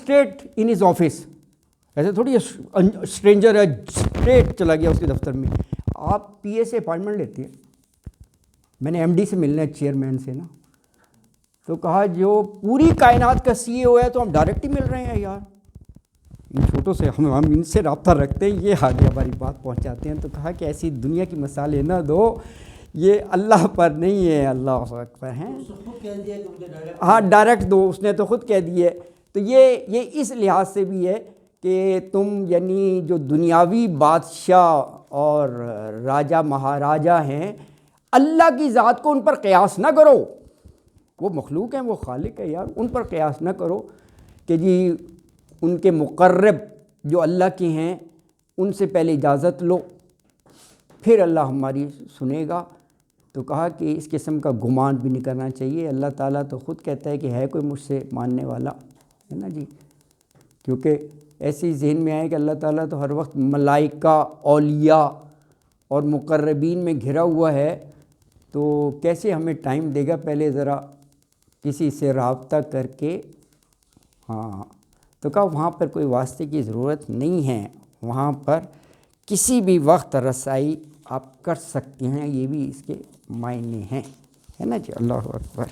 Street in his office, ایسے تھوڑی stranger ہے اسٹریٹ چلا گیا اس کے دفتر میں. آپ پی اے سے اپائنٹمنٹ لیتے ہیں. میں نے ایم ڈی سے ملنا ہے، چیئرمین سے نا، تو کہا جو پوری کائنات کا سی اے او ہے تو ہم ڈائریکٹ ہی مل رہے ہیں یار، ان چھوٹوں سے ہم ان سے رابطہ رکھتے ہیں، یہ آگے ہماری بات پہنچاتے ہیں. تو کہا کہ ایسی دنیا کی مثالیں نہ دو، یہ اللہ پر نہیں ہے. اللہ اکبر ہیں. ہاں ڈائریکٹ دو، اس نے تو خود کہہ دی ہے. تو یہ اس لحاظ سے بھی ہے کہ تم یعنی جو دنیاوی بادشاہ اور راجہ مہاراجہ ہیں، اللہ کی ذات کو ان پر قیاس نہ کرو. وہ مخلوق ہیں، وہ خالق ہے یار، ان پر قیاس نہ کرو کہ جی ان کے مقرب جو اللہ کے ہیں ان سے پہلے اجازت لو پھر اللہ ہماری سنے گا. تو کہا کہ اس قسم کا گمان بھی نہیں کرنا چاہیے. اللہ تعالیٰ تو خود کہتا ہے کہ ہے کوئی مجھ سے ماننے والا، ہے نا جی. کیونکہ ایسی ذہن میں آئے کہ اللہ تعالیٰ تو ہر وقت ملائکہ، اولیاء اور مقربین میں گھرا ہوا ہے، تو کیسے ہمیں ٹائم دے گا؟ پہلے ذرا کسی سے رابطہ کر کے. ہاں تو کہا وہاں پر کوئی واسطے کی ضرورت نہیں ہے، وہاں پر کسی بھی وقت رسائی آپ کر سکتے ہیں. یہ بھی اس کے معنی ہیں، ہے نا جی. اللہ اکبر.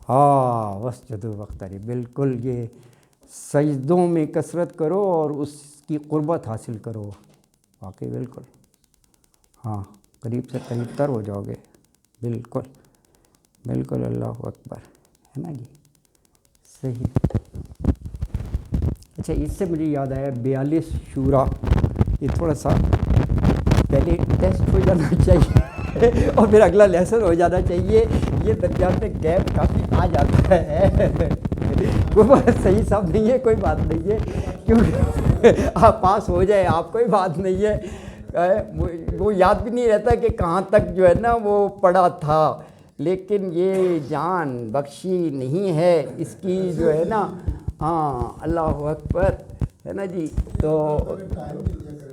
ہاں وسجدوا واقتربوا، بالکل. یہ سجدوں میں کثرت کرو اور اس کی قربت حاصل کرو. واقعی بالکل. ہاں قریب سے قریب تر ہو جاؤ گے. بالکل بالکل. اللہ اکبر، ہے نا جی. صحیح. اچھا اس سے مجھے یاد آیا 42 شورا، یہ تھوڑا سا پہلے ٹیسٹ ہو جانا چاہیے اور پھر اگلا لیسن ہو جانا چاہیے. یہ درمیان میں گیپ کافی آ جاتا ہے. کوئی بات صحیح صاحب نہیں ہے، کوئی بات نہیں ہے، کیونکہ آپ پاس ہو جائے آپ، کوئی بات نہیں ہے. وہ یاد بھی نہیں رہتا کہ کہاں تک جو ہے نا وہ پڑھا تھا، لیکن یہ جان بخشی نہیں ہے اس کی جو ہے نا. ہاں اللہ اکبر، ہے نا جی. تو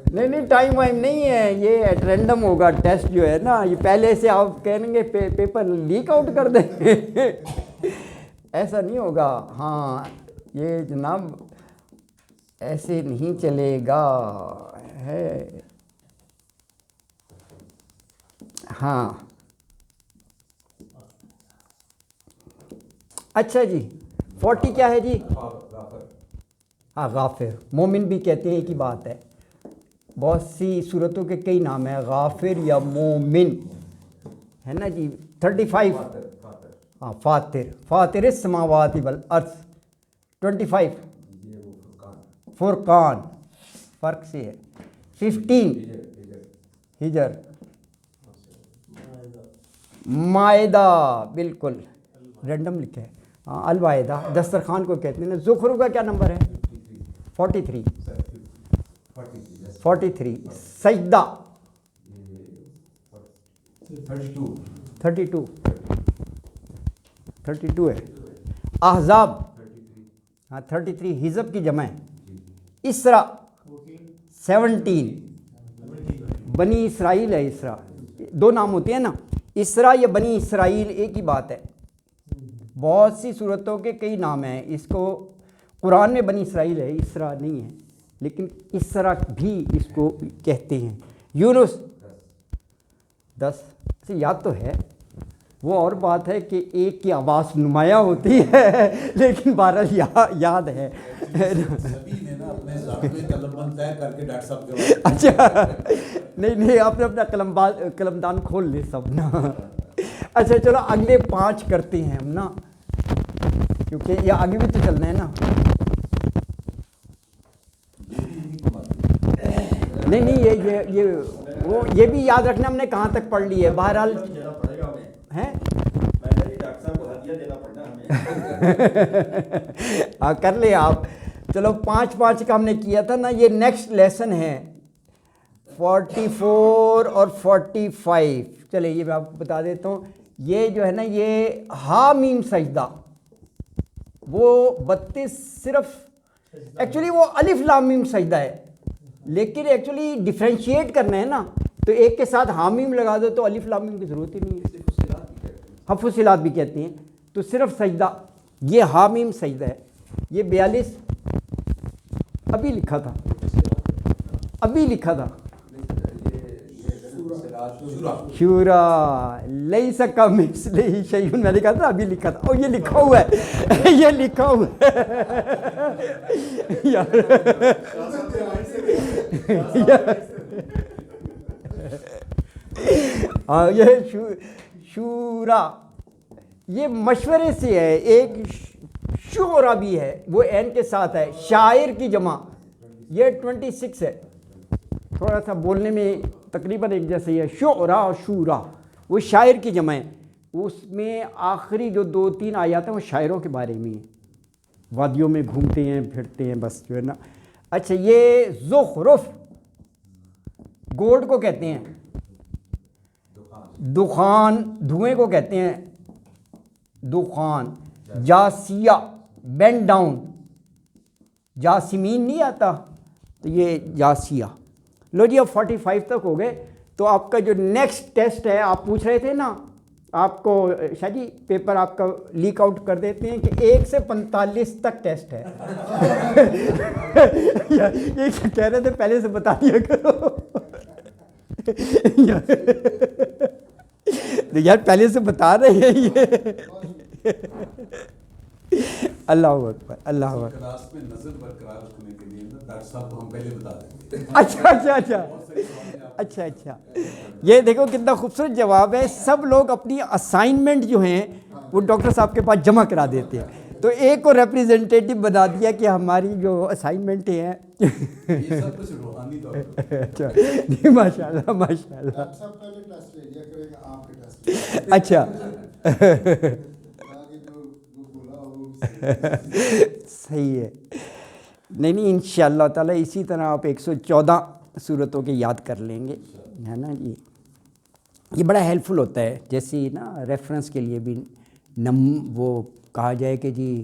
نہیں ٹائم وائم نہیں ہے، یہ ایٹ رینڈم ہوگا ٹیسٹ جو ہے نا. یہ پہلے سے آپ کہیں گے پیپر لیک آؤٹ کر دیں ایسا نہیں ہوگا. ہاں یہ جناب ایسے نہیں چلے گا ہے. ہاں اچھا جی. 40 کیا ہے جی؟ ہاں غافر، مومن بھی کہتے ہیں، ایک ہی بات ہے. بہت سی صورتوں کے کئی نام ہیں، غافر یا مومن، ہے نا جی. 35 ہاں فاطر السماوات والارض. 25 فرقان، فرق سے ہے. 15 ہجر، مائدہ، بالکل رینڈم لکھا ہے. ہاں الوائدہ دسترخوان کو کہتے ہیں نا. زخرف کا کیا نمبر ہے؟ 43 سجدہ 32 ہے. احزاب ہاں 33 حزب کی جمع ہے. اسرا 17 بنی اسرائیل ہے. اسرا دو نام ہوتے ہیں نا، اسرا یا بنی اسرائیل ایک ہی بات ہے. بہت سی صورتوں کے کئی نام ہیں. اس کو قرآن میں بنی اسرائیل ہے، اسرا نہیں ہے، لیکن اسرا بھی اس کو کہتے ہیں. یونس 10 سے یاد تو ہے. وہ اور بات ہے کہ ایک کی آواز نمایاں ہوتی ہے لیکن بہرحال یاد ہے. اچھا نہیں آپ نے اپنا قلمدان کھول لے سب نا. اچھا چلو اگلے 5 کرتے ہیں ہم نا، کیونکہ یہ آگے بھی تو چلنا ہے نا. نہیں یہ بھی یاد رکھنا ہم نے کہاں تک پڑھ لی ہے. بہرحال ہیں ہاں کر لیں آپ. چلو 5 کا ہم نے کیا تھا نا. یہ نیکسٹ لیسن ہے 44 اور 45. چلے یہ میں آپ کو بتا دیتا ہوں. یہ جو ہے نا یہ حامیم سجدہ، وہ 32 صرف ایکچولی وہ الف لام میم سجدہ ہے، لیکن ایکچولی ڈیفرینشیٹ کرنا ہے نا، تو ایک کے ساتھ حامیم لگا دو تو الف لام میم کی ضرورت ہی نہیں ہے. فصلات بھی کہتے ہیں. تو صرف سجدہ یہ حامیم سجدہ ہے، یہ 42 ابھی لکھا تھا، ابھی لکھا تھا شورا لیس کمثلہ شیء، میں نے کہا تھا ابھی لکھا تھا، اور یہ لکھا ہوا ہے یہ لکھا ہوا ہاں یہ شورا یہ مشورے سے ہے، ایک شعرا بھی ہے وہ این کے ساتھ ہے، شاعر کی جمع، یہ 26 ہے، تھوڑا سا بولنے میں تقریباً ایک جیسے ہی ہے، شعرا اور شورا وہ شاعر کی جمع ہے، اس میں آخری جو 2-3 آیات ہیں وہ شاعروں کے بارے میں ہیں، وادیوں میں گھومتے ہیں پھرتے ہیں بس جو ہے نا۔ اچھا یہ زخرف گولڈ کو کہتے ہیں، دخان دھوئیں کو کہتے ہیں دخان، جاسیہ بینڈ ڈاؤن، جاسمین نہیں آتا تو یہ جاسیہ۔ لو جی اب 45 تک ہو گئے، تو آپ کا جو نیکسٹ ٹیسٹ ہے، آپ پوچھ رہے تھے نا آپ کو شاہ جی پیپر آپ کا لیک آؤٹ کر دیتے ہیں کہ 1 سے 45 تک ٹیسٹ ہے یہ کہہ رہے تھے پہلے سے بتا دیا کرو یار پہلے سے بتا رہے ہیں یہ اللہ اکبر اللہ اکبر۔ کلاس میں نظر برقرار رکھنے کے لیے نا ڈاکٹر صاحب کو ہم پہلے بتا دیں گے۔ اچھا یہ دیکھو کتنا خوبصورت جواب ہے، سب لوگ اپنی اسائنمنٹ جو ہیں وہ ڈاکٹر صاحب کے پاس جمع کرا دیتے ہیں، تو ایک کو ریپریزنٹیٹو بنا دیا کہ ہماری جو اسائنمنٹ ہیں یہ سب کچھ روحانی طور پر۔ اچھا جی ماشاء اللہ ماشاء اللہ۔ اچھا صحیح ہے، نہیں انشاءاللہ تعالیٰ اسی طرح آپ 114 صورتوں کے یاد کر لیں گے، ہے نا جی۔ یہ بڑا ہیلپ فل ہوتا ہے، جیسے نا ریفرنس کے لیے بھی وہ کہا جائے کہ جی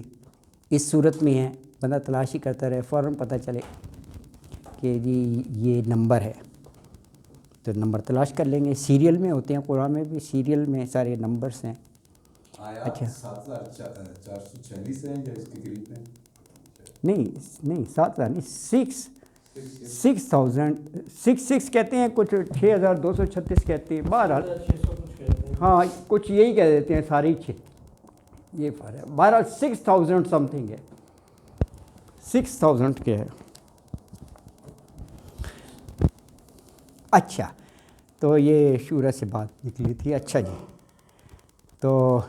اس صورت میں ہے، بندہ تلاشی کرتا رہے فوراً پتہ چلے کہ جی یہ نمبر ہے، تو نمبر تلاش کر لیں گے۔ سیریل میں ہوتے ہیں، قرآن میں بھی سیریل میں سارے نمبرز ہیں۔ اچھا 7446 ہیں یا اس کے قریب ہیں؟ نہیں 7,000 نہیں، 6,000 کہتے ہیں، کچھ 6,236 کہتے ہیں، بہرحال ہاں کچھ یہی کہہ دیتے ہیں سارے ہی 6، یہ فرق ہے، بہرحال 6,000 سم تھنگ ہے، 6,000 کے ہے۔ اچھا تو یہ شورا سے بات نکلی تھی، اچھا جی، تو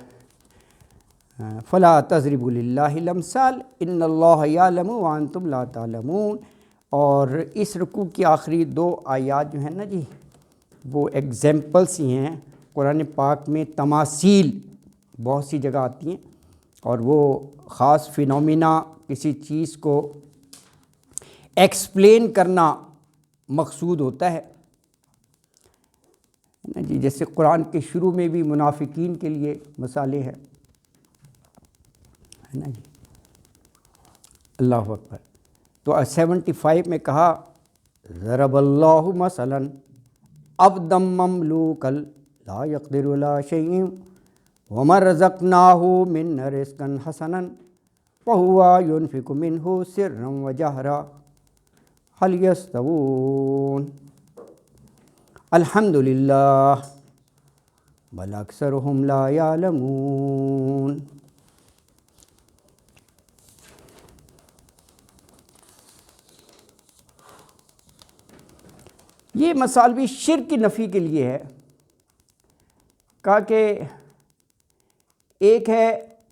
فلا تضربوا للہ الامثال ان اللہ یعلم وانتم لا تعلمون، اور اس رکوع کی آخری 2 آیات جو ہیں نا جی وہ ایگزامپلس ہی ہیں، قرآن پاک میں تماثیل بہت سی جگہ آتی ہیں، اور وہ خاص فینومینا کسی چیز کو ایکسپلین کرنا مقصود ہوتا ہے نا جی، جیسے قرآن کے شروع میں بھی منافقین کے لیے مثالیں ہیں، ہے نا جی، اللہ اکبر۔ تو 75 میں کہا ضرب اللہ مثلا عبدا مملوکا لا یقدر علی شیء ومن رزقناہ منا رزقا حسنا فہو ینفق منہ سرا وجہرا هل یستوون الحمد للہ بل اکثرهم لا یعلمون۔ یہ مثال بھی شرک کی نفی کے لیے ہے، کہا کہ ایک ہے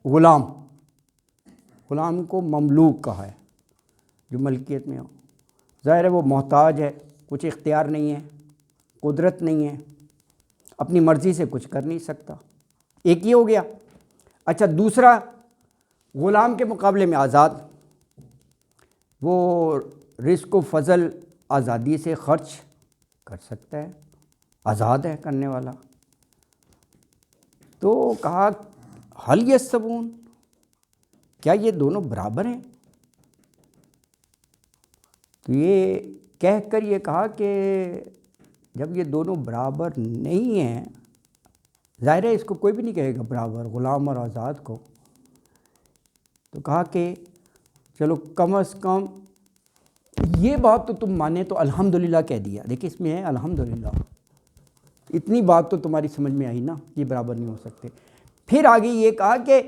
غلام کو مملوک کہا ہے، جو ملکیت میں ہو، ظاہر ہے وہ محتاج ہے، کچھ اختیار نہیں ہے، قدرت نہیں ہے، اپنی مرضی سے کچھ کر نہیں سکتا، ایک یہ ہو گیا۔ اچھا دوسرا غلام کے مقابلے میں آزاد، وہ رزق و فضل آزادی سے خرچ کر سکتا ہے، آزاد ہے کرنے والا۔ تو کہا حل یستوون، کیا یہ دونوں برابر ہیں؟ تو یہ کہہ کر یہ کہا کہ جب یہ دونوں برابر نہیں ہیں، ظاہر ہے اس کو کوئی بھی نہیں کہے گا برابر، غلام اور آزاد کو، تو کہا کہ چلو کم از کم یہ بات تو تم مانے تو الحمدللہ کہہ دیا. دیکھیں اس میں ہے الحمدللہ، اتنی بات تو تمہاری سمجھ میں آئی نا، یہ برابر نہیں ہو سکتے. پھر آگے یہ کہا کہ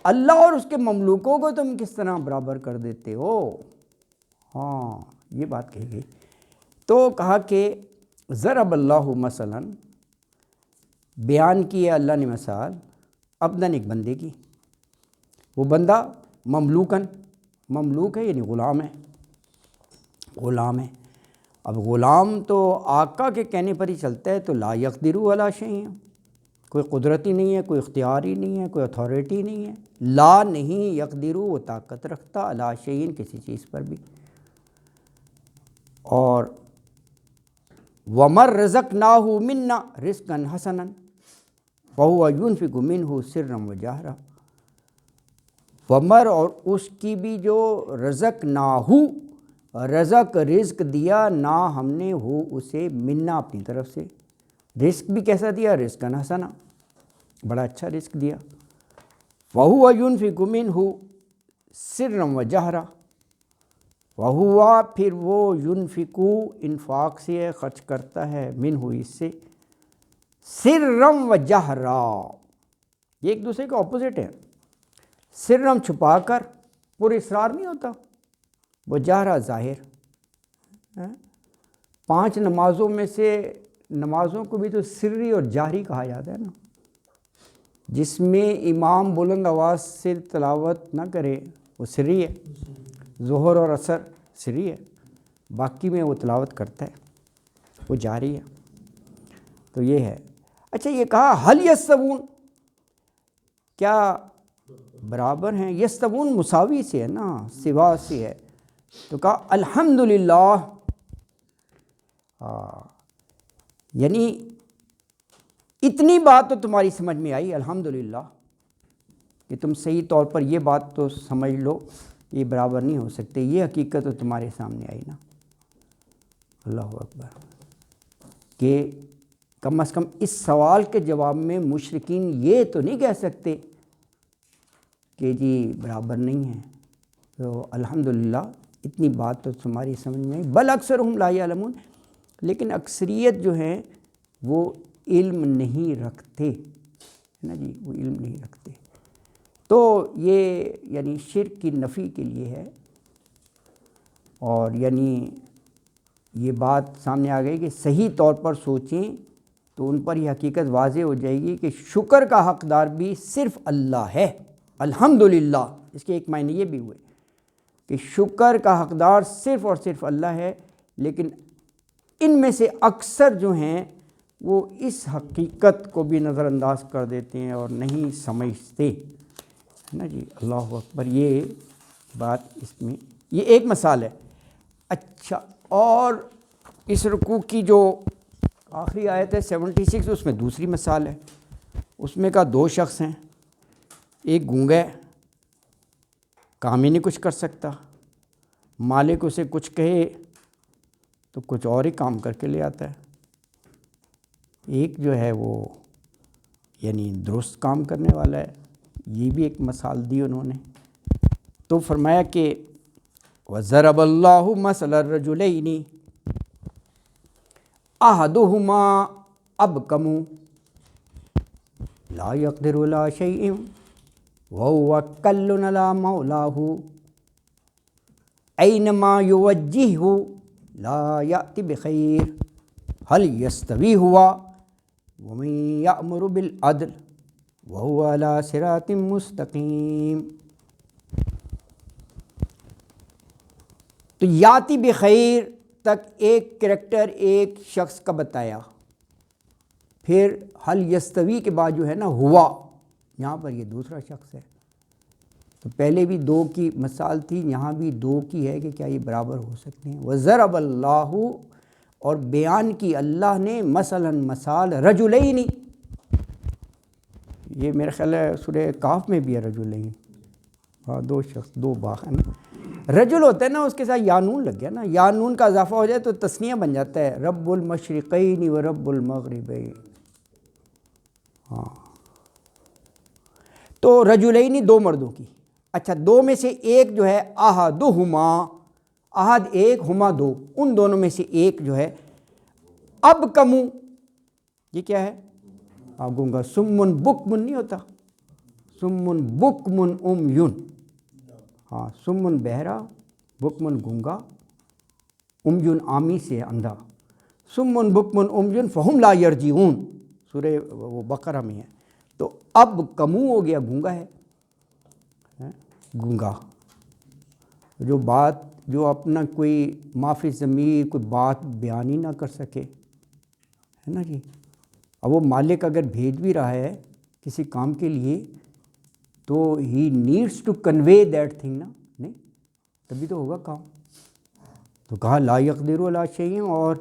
اللہ اور اس کے مملوکوں کو تم کس طرح برابر کر دیتے ہو. ہاں یہ بات کہی گئی. تو کہا کہ ضرب اللہ مثلا، بیان کی ہے اللہ نے مثال، عبداً ایک بندے کی. وہ بندہ مملوکاً، مملوک ہے یعنی غلام ہے، غلام ہے. اب غلام تو آقا کے کہنے پر ہی چلتا ہے، تو لا یقدر علی شیء، کوئی قدرت ہی نہیں ہے، کوئی اختیار ہی نہیں ہے، کوئی اتھارٹی نہیں ہے. لا نہیں، یقدر وہ طاقت رکھتا، علی شیء کسی چیز پر بھی. اور وَمَن رَزَقْنَاهُ مِنَّا رِزْقًا حَسَنًا فَهُوَ يُنْفِقُ مِنْهُ سِرًّا وَجَهْرًا. ومر اور اس کی بھی جو رزقناہو، رزق رزق دیا، نہ ہم نے ہو اسے منا اپنی طرف سے. رزق بھی کیسا دیا؟ رزقاً حسنا، بڑا اچھا رزق دیا. وَهُوَ يُنْفِقُ مِنْهُ سِرًّا وَجَهْرًا، وَهُوَ پھر وہ يُنْفِقُ انفاق سے خرچ کرتا ہے، منہ اس سے، سِرًّا وَجَهْرًا، یہ ایک دوسرے کا اپوزٹ ہے. سرم چھپا کر، پر اسرار نہیں ہوتا، وہ جہرا ظاہر. 5 نمازوں میں سے نمازوں کو بھی تو سری اور جہری کہا جاتا ہے نا. جس میں امام بلند آواز سے تلاوت نہ کرے وہ سری ہے. ظہر اور عصر سری ہے، باقی میں وہ تلاوت کرتا ہے وہ جہری ہے. تو یہ ہے. اچھا یہ کہا حل یستوون، کیا برابر ہیں؟ یستوون مساوی سے ہے نا، سوا سے ہے. تو کہا الحمدللہ، یعنی اتنی بات تو تمہاری سمجھ میں آئی الحمدللہ، کہ تم صحیح طور پر یہ بات تو سمجھ لو یہ برابر نہیں ہو سکتے. یہ حقیقت تو تمہارے سامنے آئی نا. اللہ اکبر. کہ کم از کم اس سوال کے جواب میں مشرکین یہ تو نہیں کہہ سکتے کہ جی برابر نہیں ہے. تو الحمدللہ اتنی بات تو تمہاری سمجھ میں آئی. بل اکثرہم لا یعلمون، لیکن اکثریت جو ہیں وہ علم نہیں رکھتے، ہے نا جی، وہ علم نہیں رکھتے. تو یہ یعنی شرک کی نفی کے لیے ہے. اور یعنی یہ بات سامنے آ گئی کہ صحیح طور پر سوچیں تو ان پر یہ حقیقت واضح ہو جائے گی کہ شکر کا حقدار بھی صرف اللہ ہے. الحمدللہ، اس کے ایک معنی یہ بھی ہوئے کہ شکر کا حقدار صرف اور صرف اللہ ہے. لیکن ان میں سے اکثر جو ہیں وہ اس حقیقت کو بھی نظر انداز کر دیتے ہیں اور نہیں سمجھتے، ہے نا جی. اللہ اکبر. یہ بات اس میں یہ ایک مثال ہے. اچھا، اور اس رکوع کی جو آخری آیت ہے 76، اس میں دوسری مثال ہے. اس میں کا 2 شخص ہیں، ایک گونگا ہے، کام ہی نہیں کچھ کر سکتا، مالک اسے کچھ کہے تو کچھ اور ہی کام کر کے لے آتا ہے. ایک جو ہے وہ یعنی درست کام کرنے والا ہے. یہ بھی ایک مثال دی انہوں نے. تو فرمایا کہ وَضَرَبَ اللَّهُ مَثَلَ الرَّجُلَيْنِ أَحَدُهُمَا أَبْكَمُ لَا يَقْدِرُ عَلَى شَيْءٍ وَهُوَ كَلٌّ عَلَى مَوْلَاهُ أَيْنَمَا يُوَجِّههُ لَا يَأْتِ بِخَيْرٍ هَلْ يَسْتَوِي هُوَ وَمَن يَأْمُرُ بِالْعَدْلِ وَهُوَ عَلَى صِرَاطٍ مُّسْتَقِيمٍ. تو یاتی بخیر تک ایک کریکٹر ایک شخص کا بتایا. پھر حل یستوی کے بعد جو ہے نا ہوا، یہاں پر یہ دوسرا شخص ہے. تو پہلے بھی 2 کی مثال تھی، یہاں بھی 2 کی ہے کہ کیا یہ برابر ہو سکتے ہیں. وَضَرَبَ اللَّهُ، اور بیان کی اللہ نے، مثلاً مثال، رجلین، یہ میرا خیال ہے سورہ کہف میں بھی ہے رجلین. ہاں 2 شخص 2 باغ ہیں نا. رجل ہوتا ہے نا، اس کے ساتھ یا نون لگ گیا نا، یا نون کا اضافہ ہو جائے تو تثنیہ بن جاتا ہے، رب المشرقین و رب المغربین. ہاں تو رجلین 2 مردوں کی. اچھا دو میں سے ایک جو ہے احدہما، احد ایک، ہما دو، ان دونوں میں سے ایک جو ہے اب کمو، یہ کیا ہے؟ گونگا. سمن بکمن نہیں ہوتا، سمن بکمن امیون. ہاں سمن بہرا، بکمن گونگا، امیون عامی سے اندھا. سمن بکمن امیون فہم لا یرجعون، سورہ وہ بقرہ میں ہے. تو اب کمو ہو گیا، گونگا ہے، گونگا جو بات، جو اپنا کوئی معافی ضمیر کوئی بات بیان ہی نہ کر سکے، ہے نا جی. اب وہ مالک اگر بھیج بھی رہا ہے کسی کام کے لیے تو he needs to convey that thing نا، نہیں تبھی تو ہوگا کام. تو کہا لا یقدر علی شیء، اور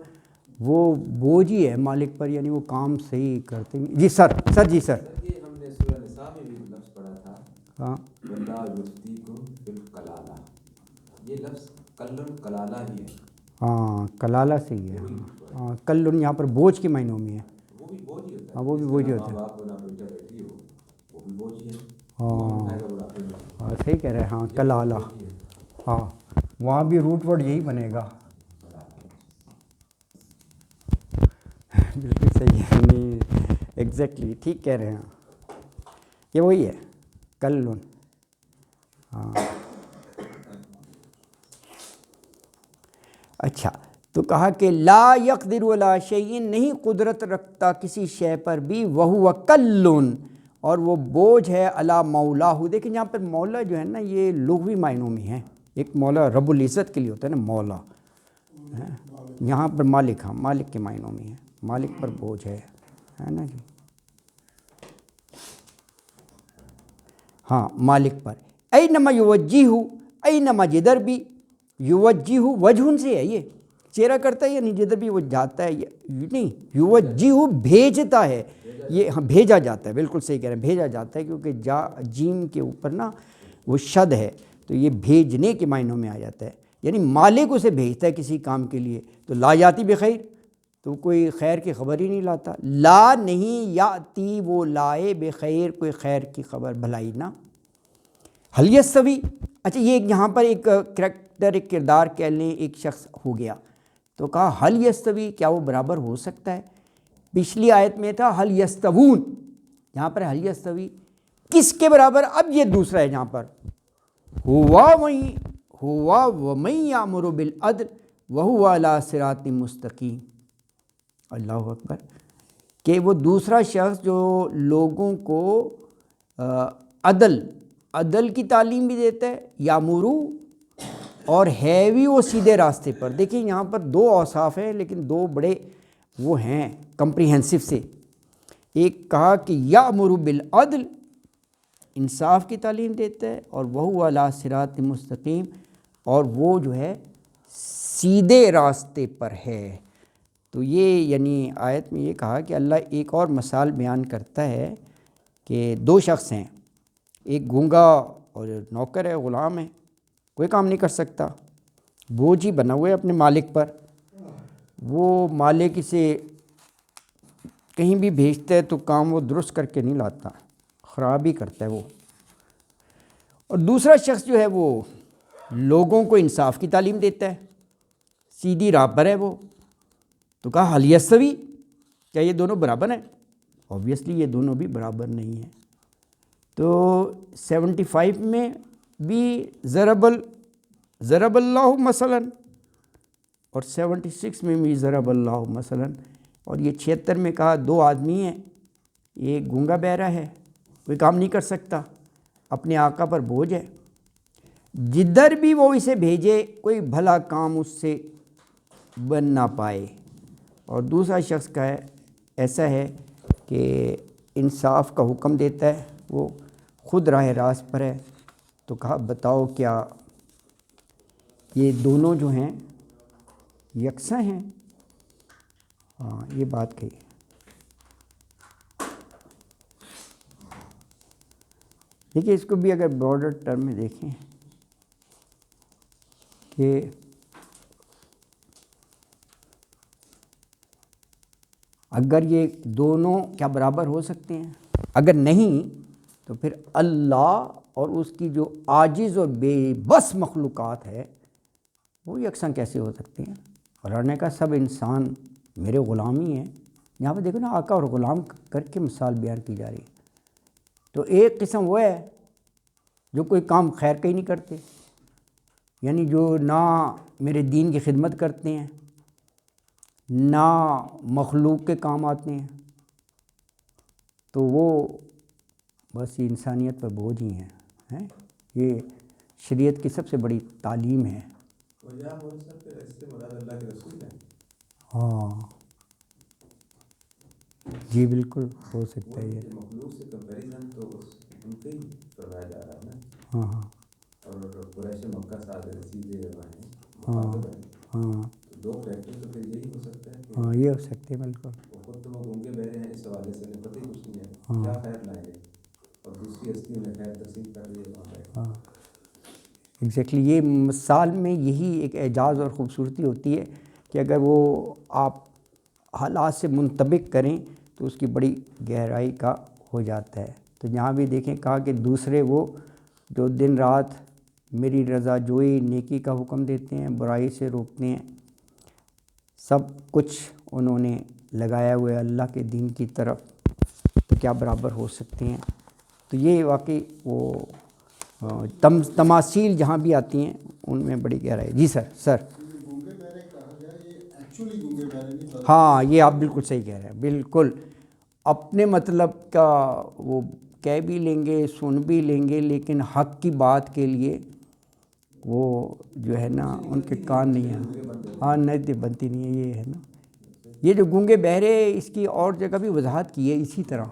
وہ بوجھ ہی ہے مالک پر، یعنی وہ کام صحیح کرتے ہیں. جی سر جی سر. یہ ہم نے سورہ نساء میں بھی لفظ پڑھا تھا، ہاں وَلَا يُفْتِيكُمْ فِي الْكَلَالَةِ، یہ لفظ کلن کلالہ ہی ہے. ہاں کلالہ سے ہی ہے. ہاں کلن یہاں پر بوجھ کے معنوں میں ہے. وہ بھی بوجھ ہی ہوتا ہے. ہاں وہ بھی بوجھ ہوتا ماں ہے. باپ کو نہ بیٹا بیٹی ہو، وہ بھی بوجھ ہی ہے. ہاں صحیح کہہ رہے ہیں. ہاں کلالہ، ہاں وہاں بھی روٹ ورڈ یہی بنے گا. بالکل صحیح ہے، نہیں ایگزیکٹلی ٹھیک کہہ رہے ہیں. یہ وہی ہے کلن. ہاں اچھا تو کہا کہ لا یقدر علی شیء، نہیں قدرت رکھتا کسی شے پر بھی، وہو کلن، اور وہ بوجھ ہے علی مولاہ. دیکھیں یہاں پر مولا جو ہے نا یہ لغوی معنوں میں ہے. ایک مولا رب العزت کے لیے ہوتا ہے نا مولا، یہاں پر مالک، ہاں مالک کے معنوں میں ہے، مالک پر بوجھ ہے نا جی. ہاں مالک پر. اینما یوجہہ، اینما جدھر بھی، یوجہہ وجہن سے ہے، یہ چہرہ کرتا ہے یعنی جدھر بھی وہ جاتا ہے، نہیں یوجہہ بھیجتا ہے، یہ ہاں بھیجا جاتا ہے. بالکل صحیح کہہ رہے ہیں، بھیجا جاتا ہے کیونکہ جیم کے اوپر نا وہ شد ہے تو یہ بھیجنے کے معنوں میں آ جاتا ہے. یعنی مالک اسے بھیجتا ہے کسی کام کے لیے. تو لا یاتی بخیر، تو کوئی خیر کی خبر ہی نہیں لاتا. لا نہیں یاتی، وہ لائے بخیر، کوئی خیر کی خبر بھلائی نہ. حل یستوی، اچھا یہ یہاں پر ایک کریکٹر، ایک کردار کہہ لیں، ایک شخص ہو گیا. تو کہا حل یستوی، کیا وہ برابر ہو سکتا ہے؟ پچھلی آیت میں تھا حل یستوون، یہاں پر حل یستوی کس کے برابر؟ اب یہ دوسرا ہے جہاں پر ہوا ومن یامر بالعدل وہو علی صراط مستقیم. اللہ اکبر. کہ وہ دوسرا شخص جو لوگوں کو عدل کی تعلیم بھی دیتا ہے، یامرو، اور ہے بھی وہ سیدھے راستے پر. دیکھیں یہاں پر دو اوصاف ہیں لیکن دو بڑے وہ ہیں کمپریہنسو سے. ایک کہا کہ یامر بالعدل، انصاف کی تعلیم دیتا ہے، اور وہو علی صراط مستقیم، اور وہ جو ہے سیدھے راستے پر ہے. تو یہ یعنی آیت میں یہ کہا کہ اللہ ایک اور مثال بیان کرتا ہے کہ دو شخص ہیں، ایک گونگا اور نوکر ہے، غلام ہے، کوئی کام نہیں کر سکتا، بوجھ ہی بنا ہوا ہے اپنے مالک پر. وہ مالک اسے کہیں بھی بھیجتا ہے تو کام وہ درست کر کے نہیں لاتا، خراب ہی کرتا ہے وہ. اور دوسرا شخص جو ہے وہ لوگوں کو انصاف کی تعلیم دیتا ہے، سیدھی راہ پر ہے وہ. تو کہا حل یستوی، کیا یہ دونوں برابر ہیں؟ اوبویسلی یہ دونوں بھی برابر نہیں ہیں. تو 75 میں بھی ضرب اللہ مثلا، اور 76 میں بھی ضرب اللہ مثلا. اور یہ 76 میں کہا دو آدمی ہیں، ایک گونگا بہرا ہے، کوئی کام نہیں کر سکتا، اپنے آقا پر بوجھ ہے، جدھر بھی وہ اسے بھیجے کوئی بھلا کام اس سے بن نہ پائے. اور دوسرا شخص کا ہے ایسا ہے کہ انصاف کا حکم دیتا ہے، وہ خود راہ راست پر ہے. تو کہا بتاؤ کیا یہ دونوں جو ہیں یکساں ہیں؟ ہاں یہ بات کہی. دیکھیے اس کو بھی اگر براڈر ٹرم میں دیکھیں کہ اگر یہ دونوں کیا برابر ہو سکتے ہیں؟ اگر نہیں تو پھر اللہ اور اس کی جو عاجز اور بے بس مخلوقات ہے وہ یکساں کیسے ہو سکتے ہیں؟ اللہ نے کہا سب انسان میرے غلام ہی ہیں. یہاں پہ دیکھو نا آقا اور غلام کر کے مثال بیان کی جا رہی ہے. تو ایک قسم وہ ہے جو کوئی کام خیر کا ہی نہیں کرتے، یعنی جو نہ میرے دین کی خدمت کرتے ہیں نہ مخلوق کے کام آتے ہیں، تو وہ بس یہ انسانیت پر بوجھ ہی ہیں. یہ شریعت کی سب سے بڑی تعلیم ہے. ہاں جی بالکل ہو سکتا ہے یہ. مخلوق سے کمپیریزن تو ان کے ہی کروایا جا رہا ہے نا. ہاں ہاں اور قریش مکہ ساتھ سیدھے ہیں ہاں ہاں دو فیکٹر تو پھر یہی ہو سکتا ہے کہ ہاں یہ ہو سکتے ہیں بالکل. وہ خود تو وہ گونگے بہرے ہیں، اس حوالے سے انہیں پتہ ہی کچھ نہیں ہے کیا خیر لائیں گے، اور دوسری ہستی انہیں خیر تقسیم کر رہی ہے وہاں پہ. ہاں ایگزیکٹلی یہ مثال میں یہی ایک اعجاز اور خوبصورتی ہوتی ہے کہ اگر وہ آپ حالات سے منطبق کریں تو اس کی بڑی گہرائی کا ہو جاتا ہے. تو یہاں بھی دیکھیں کہا کہ دوسرے وہ جو دن رات میری رضا جوئی نیکی کا حکم دیتے ہیں، برائی سے روکتے ہیں، سب کچھ انہوں نے لگایا ہوا ہے اللہ کے دین کی طرف، تو کیا برابر ہو سکتے ہیں؟ تو یہ واقعی وہ تماثیل جہاں بھی آتی ہیں ان میں بڑی گہرائی. جی سر ہاں یہ آپ بالکل صحیح کہہ رہے ہیں. بالکل اپنے مطلب کا وہ کہہ بھی لیں گے، سن بھی لیں گے، لیکن حق کی بات کے لیے وہ جو ہے نا ان کے کان نہیں ہیں. ہاں نہیں بنتی نہیں ہے. یہ ہے نا یہ جو گونگے بہرے، اس کی اور جگہ بھی وضاحت کی ہے اسی طرح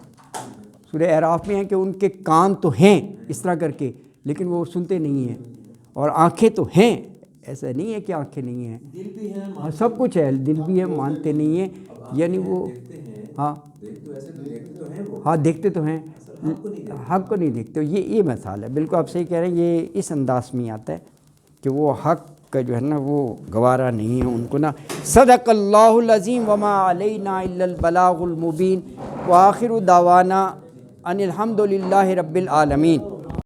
سورہ اعراف میں ہے کہ ان کے کان تو ہیں اس طرح کر کے لیکن وہ سنتے نہیں ہیں، اور آنکھیں تو ہیں، ایسا نہیں ہے کہ آنکھیں نہیں ہیں، دل بھی ہے، ہاں سب کچھ ہے، دل بھی ہے، مانتے نہیں ہیں. یعنی وہ ہاں ہاں دیکھتے تو ہیں، حق کو نہیں دیکھتے. یہ مثال ہے. بالکل آپ صحیح کہہ رہے ہیں. یہ اس انداز میں آتا ہے کہ وہ حق کا جو ہے نا وہ گوارا نہیں ہے ان کو نا. صدق اللہ العظیم وما علینا الا البلاغ المبین وآخر دعوانا ان الحمد للہ رب العالمین.